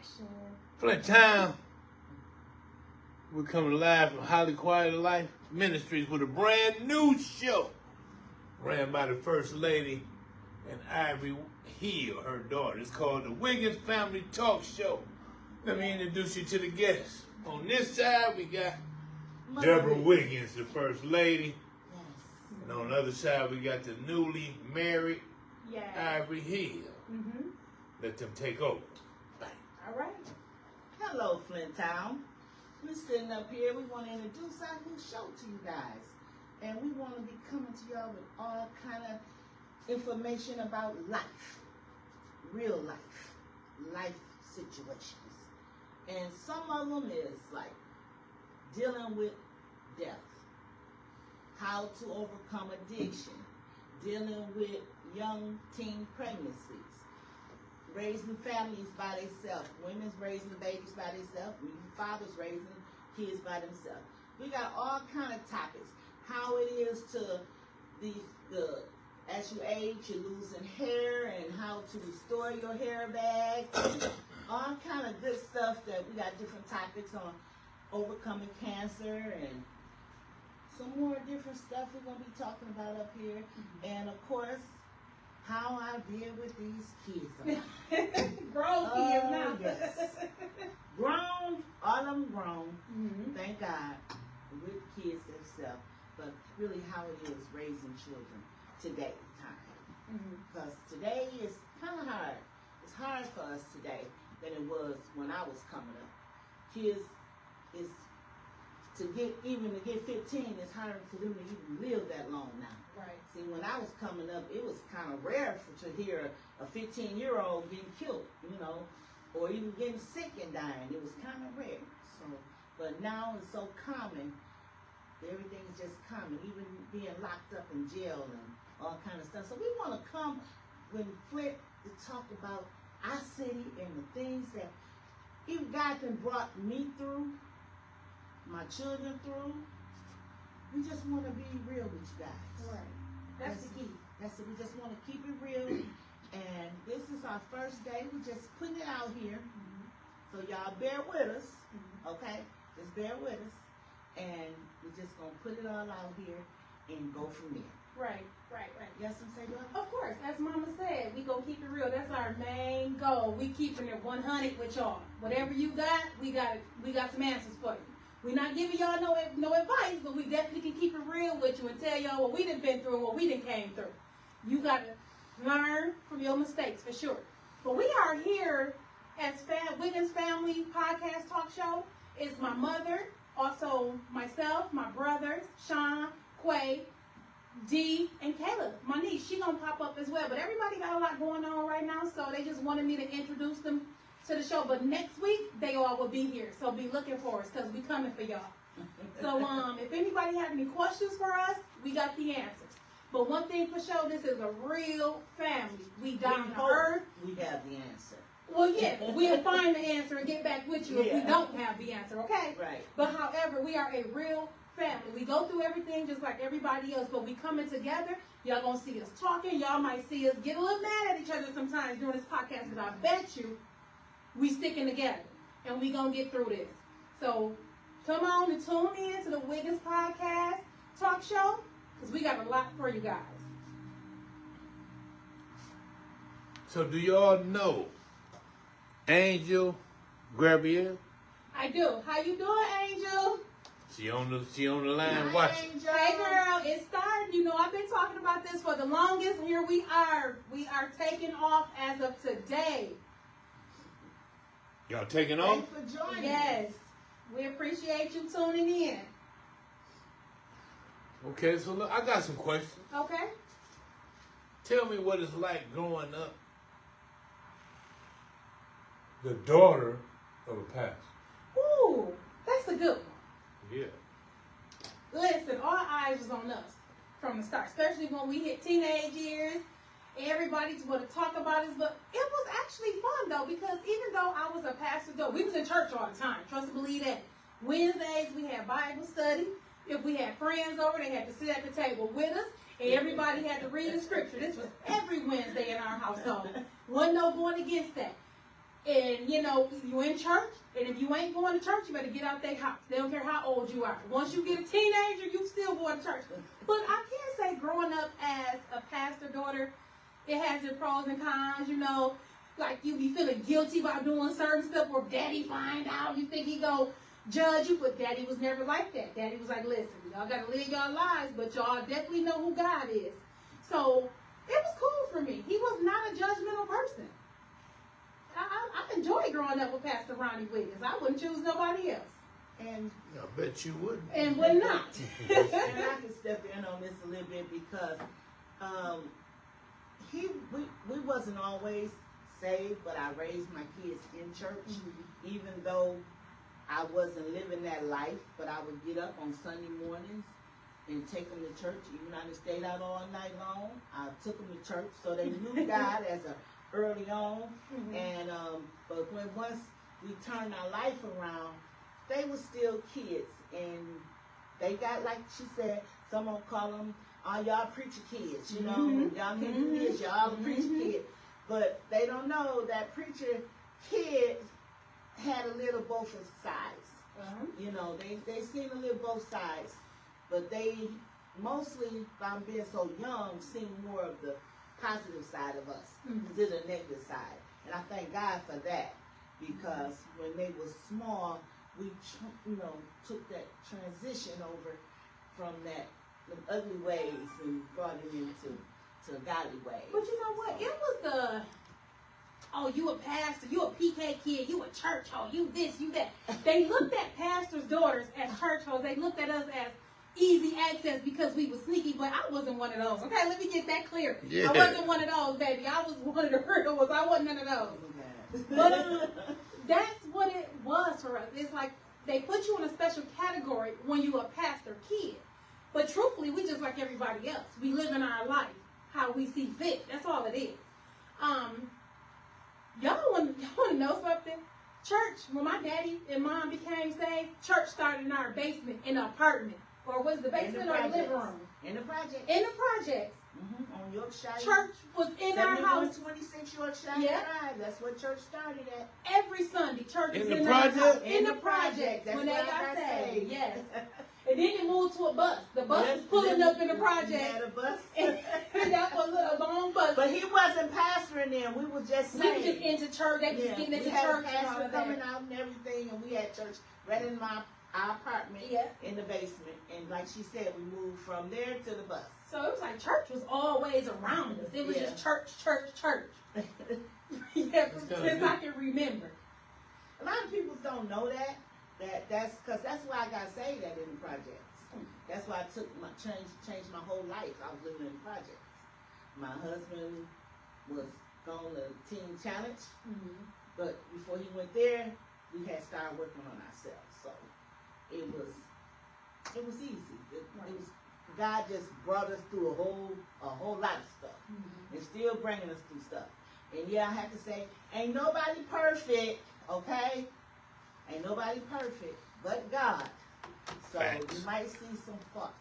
Action. Flint Town. We're coming live from Highly Quality Life Ministries with a brand new show. Ran by the First Lady and Ivory Hill, her daughter. It's called the Wiggins Family Talk Show. Let me introduce you to the guests. On this side, we got Deborah Wiggins, the First Lady. Yes. And on the other side, we got the newly married Ivory Hill. Mm-hmm. Let them take over. All right. Hello, Flint Town. We're sitting up here. We want to introduce our new show to you guys. And we want to be coming to y'all with all kind of information about life. Real life situations. And some of them is like dealing with death, how to overcome addiction, dealing with young teen pregnancies, raising families by themselves, women's raising babies by themselves, fathers raising kids by themselves. We got all kind of topics. How it is to the as you age, you're losing hair, and how to restore your hair back. All kind of good stuff that we got different topics on overcoming cancer and some more different stuff we're going to be talking about up here. Mm-hmm. And of course, how I deal with these kids. Grown kids now. Yes. Grown, all of them grown. Mm-hmm. Thank God. With kids themselves. But really how it is raising children today time. Because today is kind of hard. It's hard for us today than it was when I was coming up. Kids is to get 15, it's hard for them to even live that long now. Right. See, when I was coming up, it was kind of rare to hear a 15-year-old getting killed, or even getting sick and dying. It was kind of rare. So, but now it's so common. Everything's just common, even being locked up in jail and all kind of stuff. So we want to come when Flint to talk about our city and the things that even God can brought me through, my children through. We just want to be real with you guys. Right. That's the key. That's it. We just want to keep it real. And this is our first day. We're just putting it out here. Mm-hmm. So y'all bear with us. Mm-hmm. Okay? Just bear with us. And we're just going to put it all out here and go from there. Right. Yes, I'm saying, of course, as Mama said, we gonna keep it real. That's our main goal. We keeping it 100 with y'all. Whatever you got, we got some answers for you. We're not giving y'all no advice, but we definitely can keep it real with you and tell y'all what we done been through and what we done came through. You gotta learn from your mistakes for sure. But we are here as Wiggins Family Podcast Talk Show. It's my mother, also myself, my brothers, Sean, Quay, D, and Kayla, my niece. She gonna pop up as well. But everybody got a lot going on right now, so they just wanted me to introduce them to the show. But next week, they all will be here. So be looking for us, because we coming for y'all. So if anybody have any questions for us, we got the answers. But one thing for sure, this is a real family. We down to earth. We have the answer. Well, yeah, we'll find the answer and get back with you if we don't have the answer, okay? Right. But however, we are a real family. We go through everything just like everybody else, but we coming together. Y'all gonna see us talking. Y'all might see us get a little mad at each other sometimes during this podcast, but I bet you we sticking together and we gonna get through this. So come on and tune in to the Wiggins Podcast Talk Show, because we got a lot for you guys. So do y'all know Angel Gabrielle? I do. How you doing, Angel? She on the line Hi, watching. Angel. Hey girl, it's starting. I've been talking about this for the longest. Here we are. We are taking off as of today. Y'all taking off? Thanks for joining. Yes. We appreciate you tuning in. Okay, so look, I got some questions. Okay. Tell me what it's like growing up the daughter of a pastor. Ooh, that's a good one. Yeah. Listen, all eyes was on us from the start, especially when we hit teenage years. Everybody want to talk about us, but it was actually fun though, because even though I was a pastor, we was in church all the time. Trust and believe that. Wednesdays we had Bible study. If we had friends over, they had to sit at the table with us, and everybody had to read the scripture. This was every Wednesday in our household. Wasn't no going against that. And, you know, you in church, and if you ain't going to church, you better get out their house. They don't care how old you are. Once you get a teenager, you still going to church. But I can say growing up as a pastor daughter, it has its pros and cons, you know. Like, you be feeling guilty about doing certain stuff, or daddy find out, you think he go judge you, but daddy was never like that. Daddy was like, listen, y'all got to live y'all lives, but y'all definitely know who God is. So it was cool for me. He was not a judgmental person. I enjoyed growing up with Pastor Ronnie Wiggins. I wouldn't choose nobody else. And I bet you wouldn't. And would not. and I can step in on this a little bit because we wasn't always saved, but I raised my kids in church, even though I wasn't living that life. But I would get up on Sunday mornings and take them to church. Even though they stayed out all night long, I took them to church, so they knew God as a early on. And but once we turned our life around, they were still kids, and they got, like she said, someone call them y'all preacher kids, you know. Y'all can't do this, y'all preacher kids. But they don't know that preacher kids had a little both sides. You know, they seen a little both sides, but they mostly, by being so young, seen more of the positive side of us than the negative side. And I thank God for that, because when they were small, we took that transition over from the ugly ways and brought it into godly ways. But you know what? It was you a pastor, you a PK kid, you a church hoe, you this, you that. They looked at pastors' daughters as church hoes. They looked at us as easy access because we were sneaky, but I wasn't one of those. Okay, let me get that clear. Yeah. I wasn't one of those, baby. I was one of the real ones. I wasn't none of those. But that's what it was for us. It's like they put you in a special category when you a pastor kid. But truthfully, we just like everybody else. We live in our life how we see fit. That's all it is. Y'all want to know something? Church, when my daddy and mom became saved, church started in our basement, in an apartment. Or was the basement or the living room? In the projects. In the projects. On Yorkshire. Church was in our house. 26 Yorkshire Drive. That's where church started at. Every Sunday, church was in the project. In the project. That's when they got saved. Yes. And then it moved to a bus. The bus was pulling up in the project. Had a bus. And that was a long bus. But he wasn't pastoring then. We were just saying. We were just into church. They was getting into church. We had a pastor coming out and everything, and we had church right in our apartment in the basement. And like she said, we moved from there to the bus. So it was like church was always around us. It was just church. Since I can remember. A lot of people don't know that. That's why I got saved in the projects. That's why I took changed my whole life. I was living in the projects. My husband was going to Teen Challenge, but before he went there, we had started working on ourselves. So it was easy. It was God just brought us through a whole lot of stuff, and still bringing us through stuff. And I have to say, ain't nobody perfect, okay? Ain't nobody perfect but God. So you might see some fuck.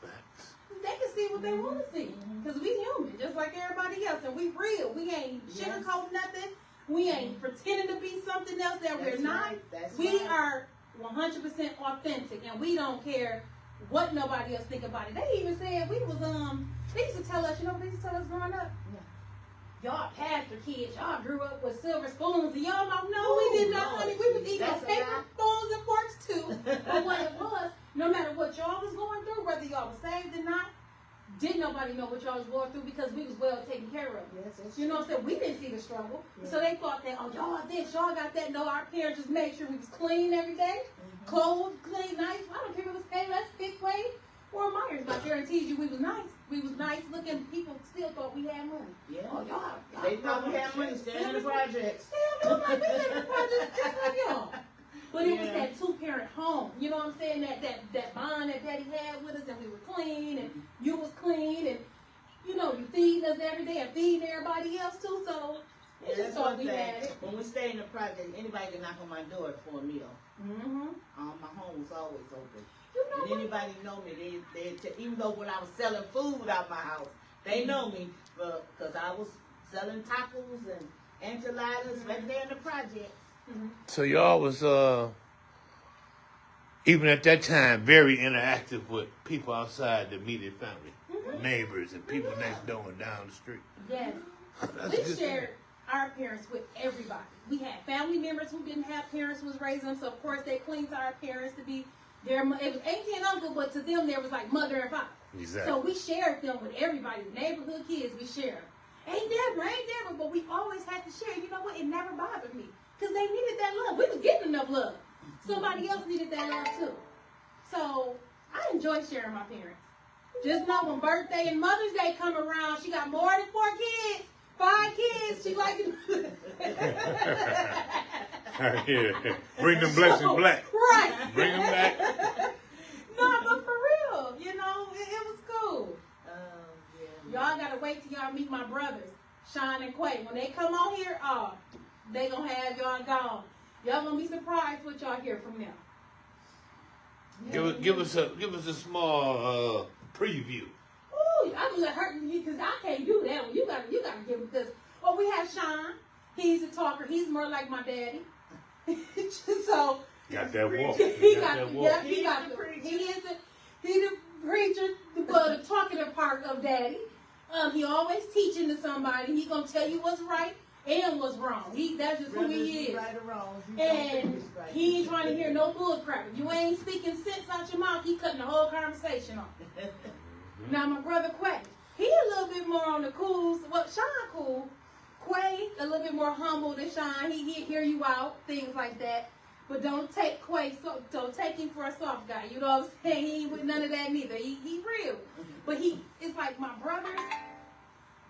They can see what they want to see. Because we human, just like everybody else. And we real. We ain't sugarcoating nothing. We ain't pretending to be something else that we're not. We are 100% authentic. And we don't care what nobody else think about it. They even said we was, they used to tell us, you know what they used to tell us growing up? Y'all pastor kids, y'all grew up with silver spoons, and y'all don't know we did not, honey. We was eating paper spoons and forks too. But what it was, no matter what y'all was going through, whether y'all was saved or not, didn't nobody know what y'all was going through because we was well taken care of. You know what I'm saying? We didn't see the struggle. So they thought that, oh, y'all this, y'all got that. No, our parents just made sure we was clean every day, clothed, clean, nice. I don't care if it was Payless, Big Wave, or Myers, but I guarantee you we was nice. We was nice looking. People still thought we had money. Yeah. Oh, y'all they thought we had money. Staying in the projects. Still look like we live in the projects just like y'all. But it was that two-parent home. You know what I'm saying? That bond that Daddy had with us, and we were clean, and you was clean, and you know you feeding us every day and feeding everybody else too. So we just thought we had it. When we stayed in the project, anybody could knock on my door for a meal. My home was always open. And anybody know me, they even though when I was selling food out my house, they know me because I was selling tacos and enchiladas right there in the project. So y'all was even at that time very interactive with people outside the immediate family, neighbors, and people next door and down the street. Yes. That's We a good shared thing. our parents with everybody. We had family members who didn't have parents who was raising them, so of course they clinged to our parents to be their. It was auntie and uncle, but to them there was like mother and father. Exactly. So we shared them with everybody, the neighborhood kids. We shared. Ain't Deborah, but we always had to share. You know what? It never bothered me because they needed that love. We was getting enough love. Somebody else needed that love too. So I enjoy sharing my parents. Just know when birthday and Mother's Day come around, she got more than 4 kids, 5 kids. She like it. Yeah. Bring them blessings back. Right. Bring them back. No, but for real, you know, it was cool. Yeah. Y'all gotta wait till y'all meet my brothers, Sean and Quay. When they come on here, they gonna have y'all gone. Y'all gonna be surprised what y'all hear from them. Give us a small preview. Ooh, I'm hurting you because I can't do that one. You gotta give them this. Well, we have Sean. He's a talker. He's more like my daddy. So Got that walk. he Got got that the, walk. yeah, he got the preacher. He the preacher, the talkative part of daddy. He always teaching to somebody. He gonna tell you what's right and what's wrong. That's just who he is. Right or wrong. And he ain't trying to hear no bull crap. If you ain't speaking sense out your mouth, he cutting the whole conversation off. Now my brother Quay, he a little bit more on the cool. Well, Sean cool. Quay a little bit more humble than Sean. He hear you out, things like that. But don't take Quay, don't take him for a soft guy. You know what I'm saying? He ain't with none of that neither. He real. But it's like my brothers,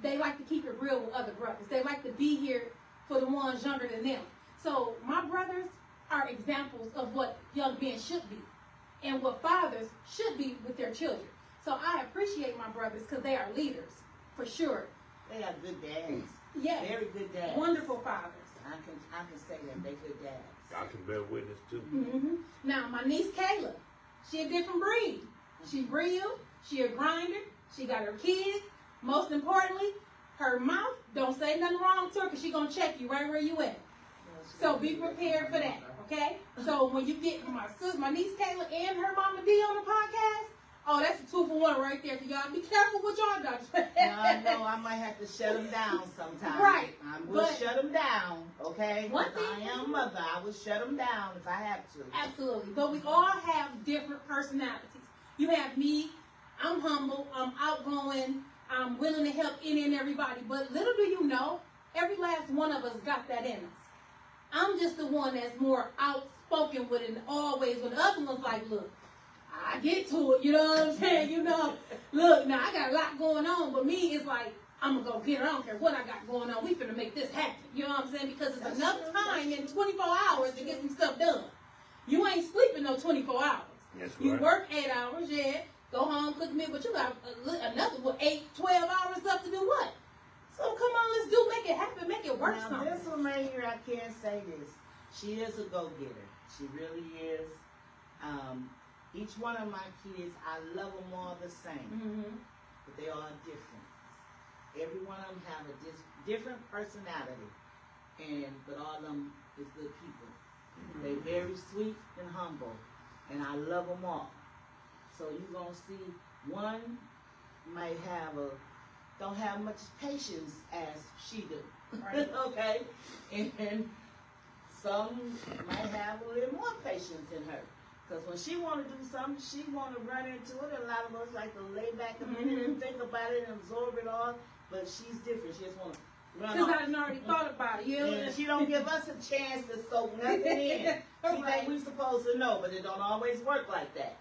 they like to keep it real with other brothers. They like to be here for the ones younger than them. So my brothers are examples of what young men should be and what fathers should be with their children. So I appreciate my brothers because they are leaders, for sure. They are good dads. Yes. Very good dads. Wonderful fathers. I can say that they good dads. I can bear witness too. Mm-hmm. Now, my niece Kayla, she a different breed. She real. She a grinder. She got her kids. Most importantly, her mouth don't say nothing wrong to her because she going to check you right where you at. So be prepared for that, okay? So when you get my niece Kayla and her mama D on the podcast, oh, that's a 2-for-1 right there. So y'all be careful what y'all do. I know I might have to shut them down sometime. Right. I will shut them down, okay? One thing I am mother. I will shut them down if I have to. Absolutely. But we all have different personalities. You have me. I'm humble. I'm outgoing. I'm willing to help any and everybody. But little do you know, every last one of us got that in us. I'm just the one that's more outspoken with it always. When the other one's like, look, I get to it, you know what I'm saying? You know, look, now I got a lot going on, but me, it's like, I'm going to go get it. I don't care what I got going on. We finna make this happen. You know what I'm saying? Because it's enough time in 24 hours to get some stuff done. You ain't sleeping no 24 hours. Yes, You right. work 8 hours, yeah. Go home, cook meal, but you got another 8, 12 hours left to do what? So come on, let's make it happen, make it work. Now, something. this one right here, I can't say this. She is a go-getter. She really is. Each one of my kids, I love them all the same, but they are different. Every one of them have a different personality, but all of them is good people. They're very sweet and humble, and I love them all. So you're gonna see one might don't have much patience as she do, Right. okay, and some might have a little more patience in her. Because when she want to do something, she want to run into it. And a lot of us like to lay back a minute and think about it and absorb it all. But she's different. She just want to run Because off. I done already thought about it. You know? And she don't give us a chance to soak nothing in. She think we supposed to know, but it don't always work like that.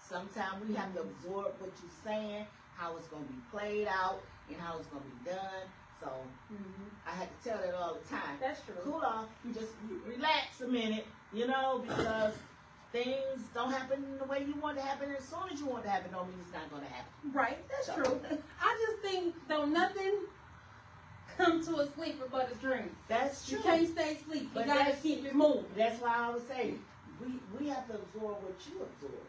Sometimes we have to absorb what you're saying, how it's going to be played out, and how it's going to be done. So I had to tell that all the time. That's true. Cool off. Just relax a minute, because things don't happen the way you want to happen. As soon as you want it to happen, don't mean it's not going to happen. Right, that's true. I just think don't nothing come to a sleeper but a dream. That's true. You can't stay asleep. You But gotta that's- keep it moving. That's why I was saying we have to absorb what you absorb.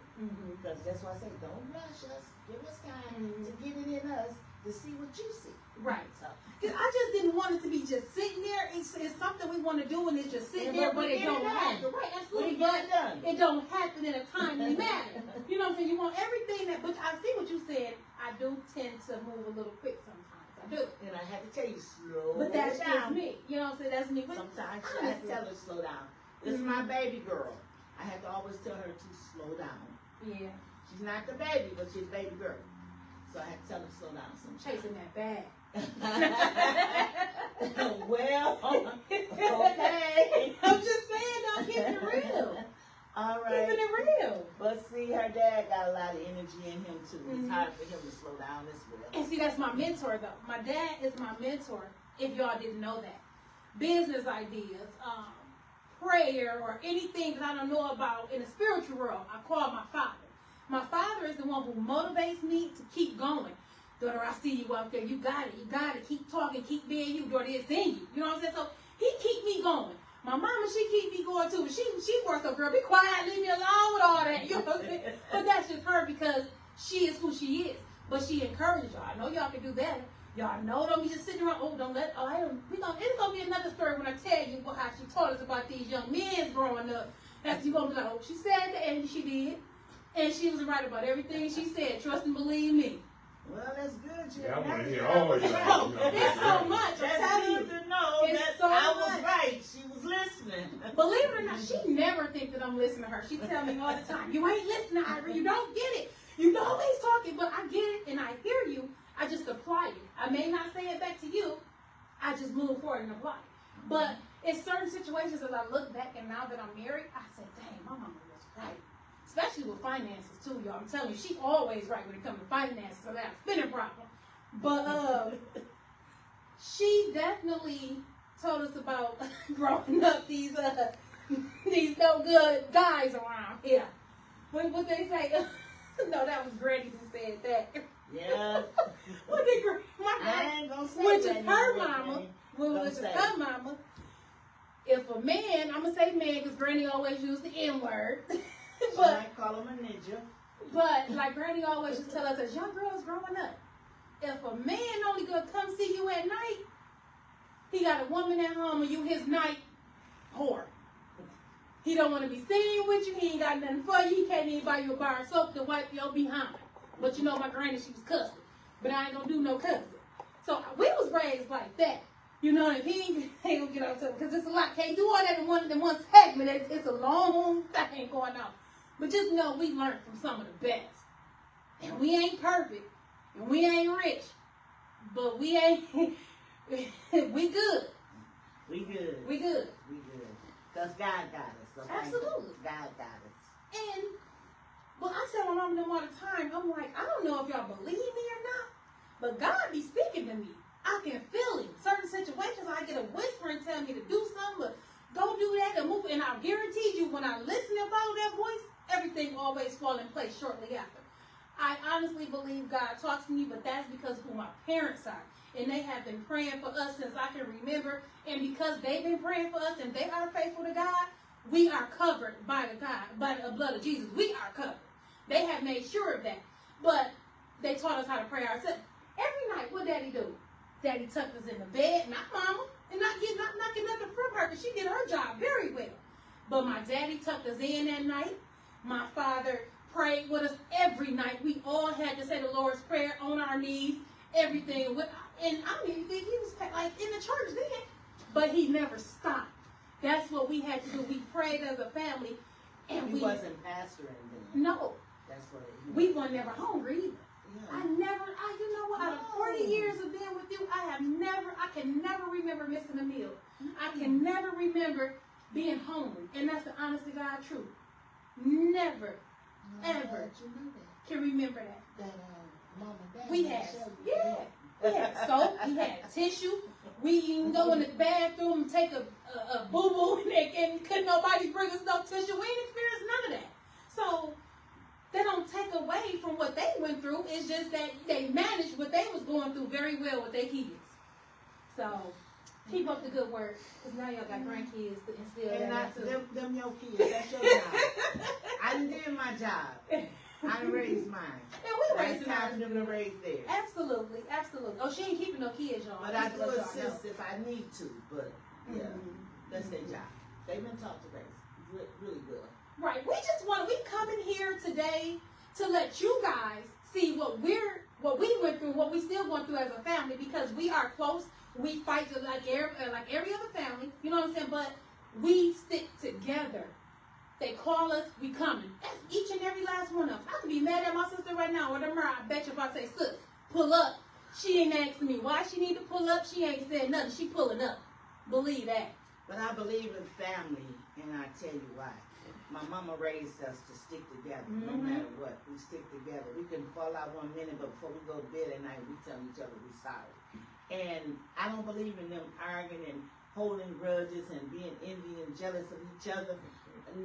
Because that's why I say don't rush us. Give us time to get it in us, to see what you see. Right. So, Cause I just didn't want it to be just sitting there. It's something we want to do, and it's just sitting there, but it don't happen. Right, absolutely. But it don't happen in a timely manner. You know what I'm saying? You want everything that. But I see what you said. I do tend to move a little quick sometimes. I do. And I had to tell you slow But that's down. just me. You know what I'm saying? That's me. But sometimes I have to tell her slow down. This is my baby girl. I have to always tell her to slow down. Yeah. She's not the baby, but she's baby girl. So I have to tell her to slow down sometimes. Chasing that bag. Well, okay. I'm just saying, I'm keeping it real. All right. Keeping it real. But see, her dad got a lot of energy in him too. It's hard for him to slow down as well. And see, that's my mentor though. My dad is my mentor, if y'all didn't know that. Business ideas, prayer, or anything that I don't know about in the spiritual world, I call my father. My father is the one who motivates me to keep going. Daughter, I see you out there. You got it. Keep talking. Keep being you. Daughter, it's in you. You know what I'm saying? So he keep me going. My mama, she keep me going too. She works so, girl, be quiet. Leave me alone with all that. You know what I'm saying? But that's just her because she is who she is. But she encourages y'all. I know y'all can do better. Y'all know don't be just sitting around. Oh, don't let. Oh, it's gonna be another story when I tell you how she taught us about these young men growing up. That's you gonna be like, oh, she said that, and she did, and she was right about everything she said. Trust and believe me. Well, that's good. Yeah, I want to hear all of y'all. It's so much. That's good to know that so I was much. right. She was listening. Believe it or not, she never thinks that I'm listening to her. She tell me all the time, you ain't listening, Ira. You don't get it. You always talking, but I get it and I hear you. I just apply it. I may not say it back to you. I just move forward and apply it. But in certain situations, as I look back and now that I'm married, I say, dang, my mama was right. Especially with finances too, y'all. I'm telling you, she always right when it comes to finances. So that's spinning problem. But she definitely told us about growing up these no good guys around here. What they say? No, that was Granny who said that. Yeah. What did I ain't gonna say which that is her anymore, mama. Granny. Which is her mama. If a man, I'm gonna say man because Granny always used the N word. But I call him a ninja. But like Granny always used to tell us as young girls growing up, if a man only gonna come see you at night, he got a woman at home and you his night whore. He don't want to be seen with you. He ain't got nothing for you. He can't even buy you a bar of soap to wipe your behind. But you know my granny, she was cussing. But I ain't gonna do no cussing. So we was raised like that. You know, if he ain't gonna get out to because it's a lot. Can't do all that in one segment. It's a long thing going on. But just know we learned from some of the best. And we ain't perfect. And we ain't rich. But we ain't we good. We good. We good. We good. Because God got us. So absolutely. God got us. And well, I tell my mom them all the time, I'm like, I don't know if y'all believe me or not, but God be speaking to me. I can feel him. Certain situations I get a whisper and tell me to do something, but go do that and move. And I guarantee you when I listen and follow that voice, everything always fall in place shortly after. I honestly believe God talks to me, but that's because of who my parents are. And they have been praying for us since I can remember. And because they've been praying for us and they are faithful to God, we are covered by the blood of Jesus. We are covered. They have made sure of that. But they taught us how to pray ourselves. Every night, what Daddy do? Daddy tucked us in the bed, not Mama, and not knocking nothing from her, because she did her job very well. But my daddy tucked us in that night. My father prayed with us every night. We all had to say the Lord's Prayer on our knees, everything. And I mean, he was like in the church then, but he never stopped. That's what we had to do. We prayed as a family, and he wasn't pastoring then. No, that's what we weren't never hungry either. Yeah. You know what? Out of 40 years of being with you, I can never remember missing a meal. I can never remember being hungry, and that's the honest to God truth. Never, ever can remember that. Mom and Dad We had soap, we had tissue. We didn't go in the bathroom and take a boo-boo and couldn't nobody bring us no tissue. We didn't experience none of that. So they don't take away from what they went through. It's just that they managed what they was going through very well with their kids. So keep up the good work, because now y'all got grandkids to instill and that too. them your kids. That's your job. I did my job. I raised mine. And we Now raised it's time for them to raise theirs. Absolutely, absolutely. Oh, she ain't keeping no kids, y'all. But I Just do to let y'all assist know. if I need to. But yeah, that's their job. They've been taught to raise really good. Right. We coming here today to let you guys see what we went through, what we still going through as a family, because we are close. We fight just like every other family. You know what I'm saying? But we stick together. They call us, we coming. That's each and every last one of us. I could be mad at my sister right now or tomorrow. I bet you if I say, sis, pull up. She ain't asking me why she need to pull up. She ain't said nothing. She pulling up. Believe that. But I believe in family, and I tell you why. My mama raised us to stick together, no matter what. We stick together. We can fall out one minute, but before we go to bed at night, we tell each other we're sorry. And I don't believe in them arguing and holding grudges and being envy and jealous of each other.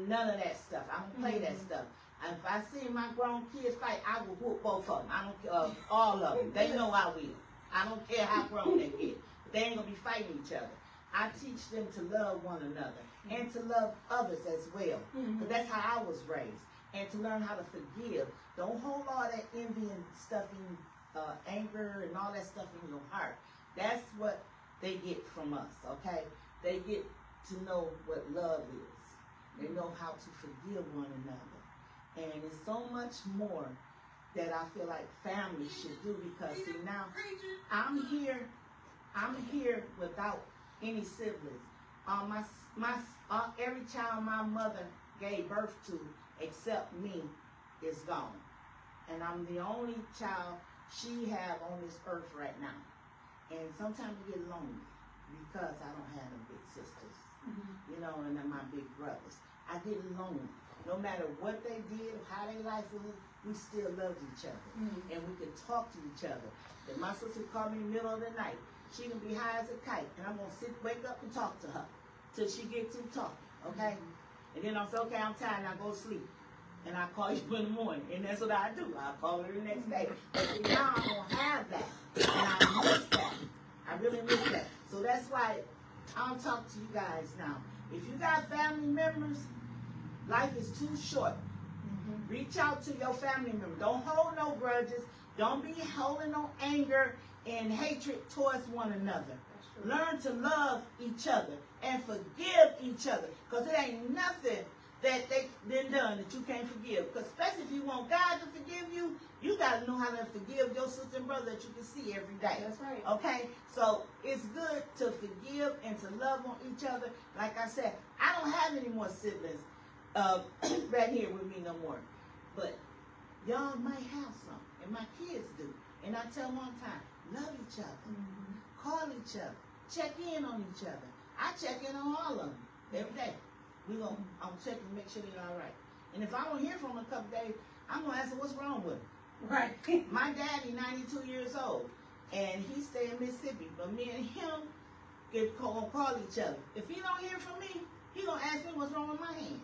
None of that stuff. I don't play that stuff. If I see my grown kids fight, I will whoop both of them. I don't care, all of them. They know I will. I don't care how grown they get. They ain't gonna be fighting each other. I teach them to love one another and to love others as well. Because that's how I was raised. And to learn how to forgive. Don't hold all that envy and stuff in anger and all that stuff in your heart. That's what they get from us, okay? They get to know what love is. They know how to forgive one another. And it's so much more that I feel like families should do, because see, now I'm here without any siblings. Every child my mother gave birth to except me is gone. And I'm the only child she have on this earth right now. And sometimes I get lonely because I don't have no big sisters, you know, and then my big brothers. I get lonely. No matter what they did, how their life was, we still loved each other. And we could talk to each other. If my sister called me in the middle of the night, she can be high as a kite, and I'm going to wake up and talk to her till she gets through talking, okay? And then I'll say, okay, I'm tired, and I go to sleep. And I call you in the morning, and that's what I do. I'll call her the next day. But see, now I don't have that, and I miss that. I really miss that. So that's why I'll talk to you guys now. If you got family members, life is too short. Reach out to your family member. Don't hold no grudges. Don't be holding no anger and hatred towards one another. Learn to love each other and forgive each other. Because it ain't nothing that they been done that you can't forgive. Because especially if you want God to forgive you, you got to know how to forgive your sister and brother that you can see every day. That's right. Okay? So it's good to forgive and to love on each other. Like I said, I don't have any more siblings right here with me no more. But y'all might have some. And my kids do. And I tell them all the time, love each other. Call each other. Check in on each other. I check in on all of them every day. I'm checking to make sure they're all right. And if I don't hear from them in a couple days, I'm going to ask them what's wrong with them. Right. My daddy, 92 years old, and he stay in Mississippi. But me and him gonna call each other. If he don't hear from me, he going to ask me what's wrong with my hand.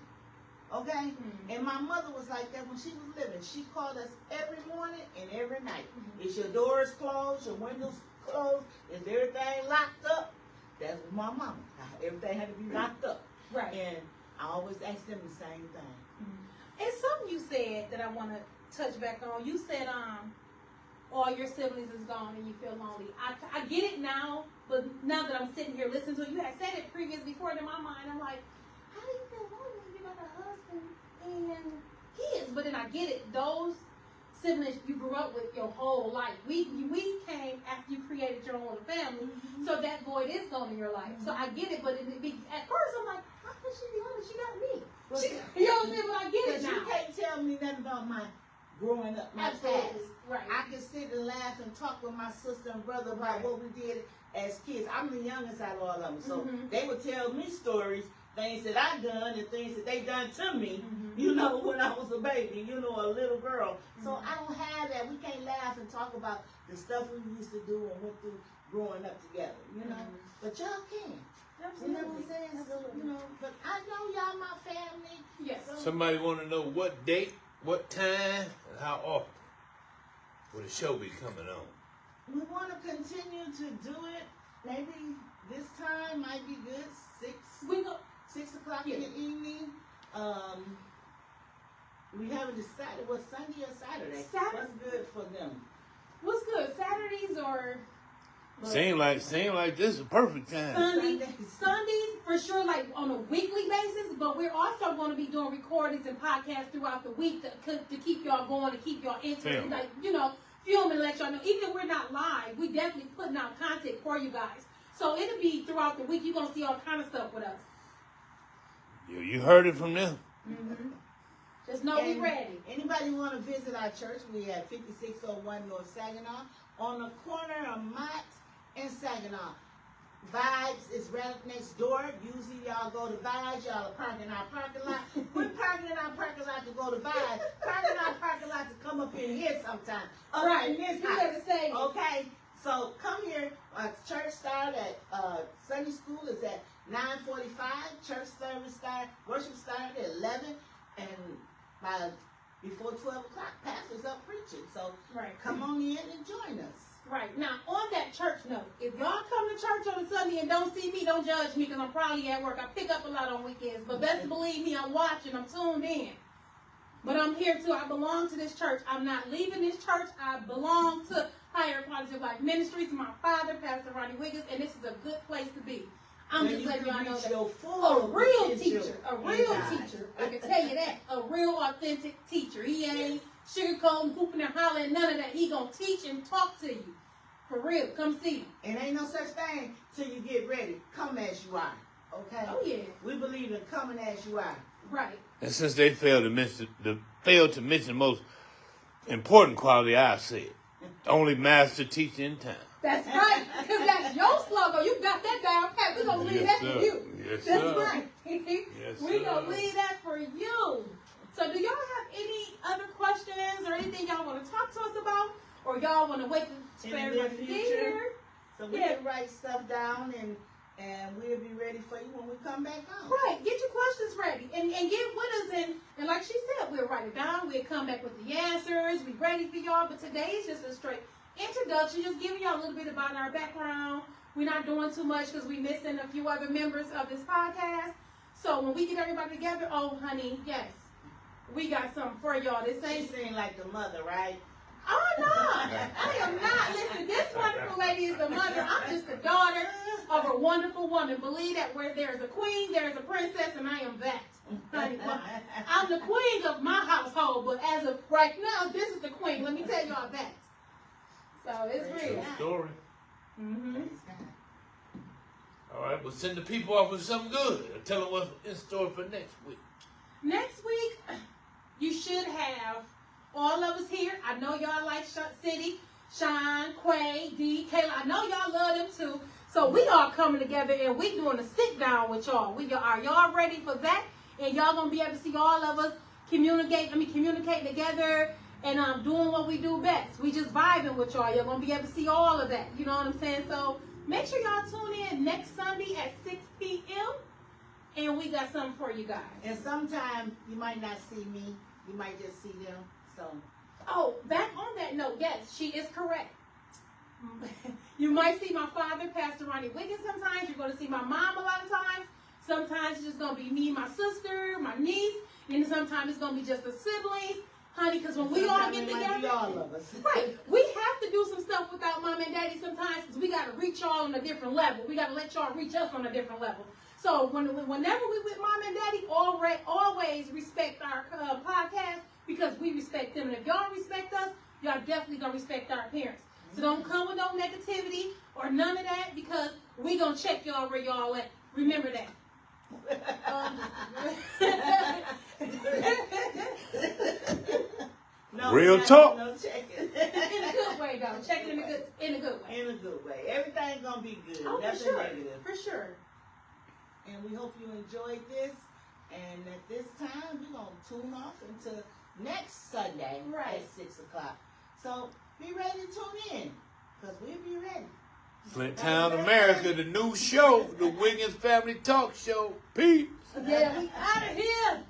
Okay? And my mother was like that when she was living. She called us every morning and every night. Is your doors closed? Your windows closed? Is everything locked up? That's what my mama. Everything had to be locked up. Right. And I always ask them the same thing. And something you said that I want to touch back on. You said all your siblings is gone and you feel lonely. I get it now, but now that I'm sitting here listening to it, you had said it before in my mind. I'm like, how do you feel lonely when you got a husband and kids? But then I get it. Those siblings you grew up with your whole life. We came after you created your own family, so that void is gone in your life. So I get it, but at first I'm like, how can she be honest? She got me. You know what I'm saying? But I get it now. You can't tell me nothing about my growing up, my past. Right. I can sit and laugh and talk with my sister and brother about what we did as kids. I'm the youngest out of all of them, so they would tell me stories, things that I done and things that they done to me, you know, when I was a baby, you know, a little girl. So I don't have that. We can't laugh and talk about the stuff we used to do and went through growing up together, you know. But y'all can. Absolutely. You know what I'm saying? So, you know, but I know y'all my family. Yes. So Somebody want to know what date, what time, and how often will the show be coming on? we want to continue to do it. Maybe this time might be good. 6 o'clock in the evening. We haven't decided what Sunday or Saturday. Saturday. What's good for them? What's good? Saturdays or Seem like this is a perfect time. Sundays for sure, like on a weekly basis. But we're also going to be doing recordings and podcasts throughout the week to keep y'all going, to keep y'all interested. Like film and let y'all know. Even if we're not live, we definitely putting out content for you guys. So it'll be throughout the week. You're gonna see all kind of stuff with us. You heard it from them. Mm-hmm. Just know we ready. Anybody want to visit our church? We at 5601 North Saginaw on the corner of Mott and Saginaw. Vibes is right next door. Usually y'all go to Vibes. Y'all are parking our parking lot. We're parking in our parking lot to go to Vibes. Parking our parking lot to come up in here sometime. Right. You better say. Okay. So come here. Church start at Sunday school is at 9:45. Church service start. Worship started at 11, and before 12 o'clock, pastor's up preaching. So come on in and join us. Right. Now, on that church note, if y'all come to church on a Sunday and don't see me, don't judge me because I'm probably at work. I pick up a lot on weekends. But best believe me, I'm watching. I'm tuned in. But I'm here too. I belong to this church. I'm not leaving this church. I belong to Higher Quality of Life Ministries. My father, Pastor Ronnie Wiggins, and this is a good place to be. I'm just letting y'all know that a real teacher, I can tell you that, a real authentic teacher. He ain't sugarcoating, hooping and hollering, none of that. He gonna teach and talk to you. For real, come see him. And ain't no such thing till you get ready. Come as you are, okay? Oh yeah. We believe in coming as you are. Right. And since they failed to mention the most important quality, I said, only master teacher in town. That's right, because that's your slogan. You got that down pat. We're going to leave that for you. Yes, that's sir. right. Yes, We're going to leave that for you. So do y'all have any other questions or anything y'all want to talk to us about? Or y'all want to wait for everybody to get here? So we can write stuff down and we'll be ready for you when we come back on. Right. Get your questions ready. And get with us. And like she said, we'll write it down. We'll come back with the answers. We're ready for y'all. But today is just a straight introduction, just giving y'all a little bit about our background. We're not doing too much because we're missing a few other members of this podcast. So when we get everybody together, oh honey, yes, we got something for y'all. This ain't seem like the mother, right? Oh no, I am not. Listen, this wonderful lady is the mother. I'm just the daughter of a wonderful woman. Believe that where there's a queen, there's a princess, and I am that. Honey, I'm the queen of my household, but as of right now, this is the queen. Let me tell y'all that. So it's real. Story. Mm-hmm. All right, well, send the people off with something good. Tell them what's in store for next week. Next week, you should have all of us here. I know y'all like City, Sean, Quay, D, Kayla. I know y'all love them too. So we all coming together and we doing a sit down with y'all. Are y'all ready for that? And y'all gonna be able to see all of us communicating together. And doing what we do best. We just vibing with y'all. You're going to be able to see all of that. You know what I'm saying? So make sure y'all tune in next Sunday at 6 p.m. And we got something for you guys. And sometime you might not see me. You might just see them. So. Oh, back on that note, yes, she is correct. You might see my father, Pastor Ronnie Wiggins sometimes. You're going to see my mom a lot of times. Sometimes it's just going to be me, my sister, my niece. And sometimes it's going to be just the siblings. Honey, because when we all get together, all of us. Right, we have to do some stuff without mom and daddy sometimes because we got to reach y'all on a different level. We got to let y'all reach us on a different level. So whenever we with mom and daddy, always respect our podcast because we respect them. And if y'all respect us, y'all definitely going to respect our parents. So don't come with no negativity or none of that because we going to check y'all where y'all at. Remember that. No, real talk. No checking. In a good way, though. Check it in a good way. In a good way. Everything's gonna be good. Oh, Nothing for sure. negative. For sure. And we hope you enjoyed this. And at this time, we're gonna tune off until next Sunday at 6 o'clock. So be ready to tune in, because we'll be ready. Flint Town, America, the new show, the Wiggins Family Talk Show. Peace. Yeah, we out of here.